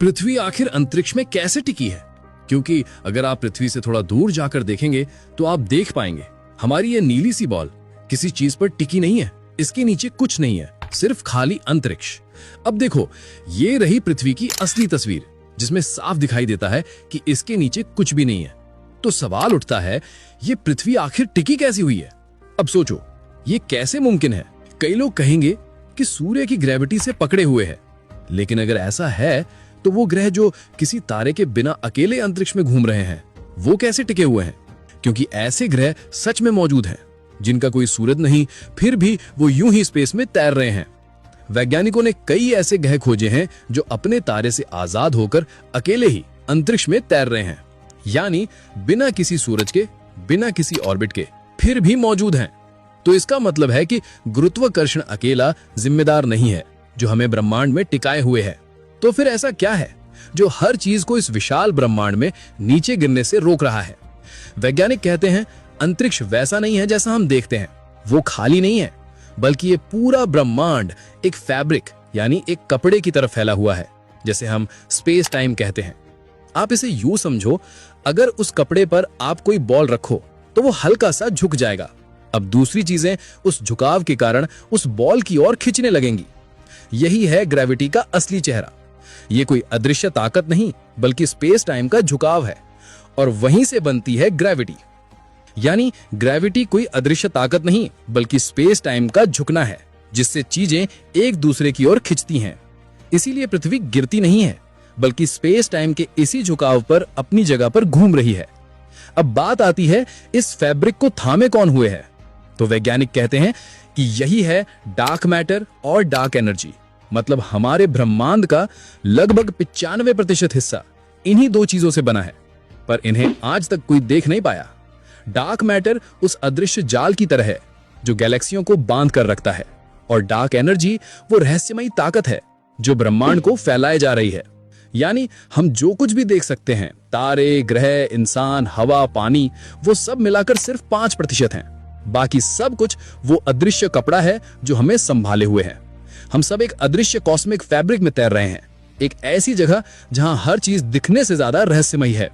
पृथ्वी आखिर अंतरिक्ष में कैसे टिकी है? क्योंकि अगर आप पृथ्वी से थोड़ा दूर जाकर देखेंगे तो आप देख पाएंगे हमारी ये नीली सी बॉल किसी चीज पर टिकी नहीं है। इसके नीचे कुछ नहीं है, सिर्फ खाली अंतरिक्ष। अब देखो, ये रही पृथ्वी की असली तस्वीर, जिसमें साफ दिखाई देता है कि इसके नीचे कुछ भी नहीं है। तो सवाल उठता है, ये पृथ्वी आखिर टिकी कैसी हुई है? अब सोचो, ये कैसे मुमकिन है? कई लोग कहेंगे कि सूर्य की ग्रेविटी से पकड़े हुए है, लेकिन अगर ऐसा है तो वो ग्रह जो किसी तारे के बिना अकेले अंतरिक्ष में घूम रहे हैं, वो कैसे टिके हुए हैं? क्योंकि ऐसे ग्रह सच में मौजूद हैं, जिनका कोई सूरज नहीं, फिर भी वो यूं ही स्पेस में तैर रहे हैं। वैज्ञानिकों ने कई ऐसे ग्रह खोजे हैं जो अपने तारे से आजाद होकर अकेले ही अंतरिक्ष में तैर रहे हैं, यानी बिना किसी सूरज के, बिना किसी ऑर्बिट के, फिर भी मौजूद हैं। तो इसका मतलब है कि गुरुत्वाकर्षण अकेला जिम्मेदार नहीं है जो हमें ब्रह्मांड में टिकाए हुए है। तो फिर ऐसा क्या है जो हर चीज को इस विशाल ब्रह्मांड में नीचे गिरने से रोक रहा है? वैज्ञानिक कहते हैं, अंतरिक्ष वैसा नहीं है जैसा हम देखते हैं। वो खाली नहीं है, बल्कि ये पूरा ब्रह्मांड एक फैब्रिक यानी एक कपड़े की तरफ फैला हुआ है, जैसे हम स्पेस टाइम कहते हैं। आप इसे यूं समझो, अगर उस कपड़े पर आप कोई बॉल रखो तो वो हल्का सा झुक जाएगा। अब दूसरी चीजें उस झुकाव के कारण उस बॉल की ओर खींचने लगेंगी। यही है ग्रेविटी का असली चेहरा। ये कोई अदृश्य ताकत नहीं, बल्कि स्पेस टाइम का झुकाव है, और वहीं से बनती है ग्रेविटी। यानी ग्रेविटी कोई अदृश्य ताकत नहीं, बल्कि स्पेस टाइम का झुकना है, जिससे चीजें एक दूसरे की ओर खिंचती हैं। इसीलिए पृथ्वी गिरती नहीं है, बल्कि स्पेस टाइम के इसी झुकाव पर अपनी जगह पर घूम रही है। अब बात आती है, इस फैब्रिक को थामे कौन हुए है? तो वैज्ञानिक कहते हैं कि यही है डार्क मैटर और डार्क एनर्जी। मतलब हमारे ब्रह्मांड का लगभग 95% हिस्सा इन्हीं दो चीजों से बना है, पर इन्हें आज तक कोई देख नहीं पाया। डार्क मैटर उस अदृश्य जाल की तरह है जो गैलेक्सियों को बांध कर रखता है, और डार्क एनर्जी वो रहस्यमयी ताकत है जो ब्रह्मांड को फैलाए जा रही है। यानी हम जो कुछ भी देख सकते हैं, तारे, ग्रह, इंसान, हवा, पानी, वो सब मिलाकर सिर्फ 5% हैं। बाकी सब कुछ वो अदृश्य कपड़ा है जो हमें संभाले हुए है। हम सब एक अदृश्य कॉस्मिक फैब्रिक में तैर रहे हैं, एक ऐसी जगह जहां हर चीज दिखने से ज्यादा रहस्यमयी है।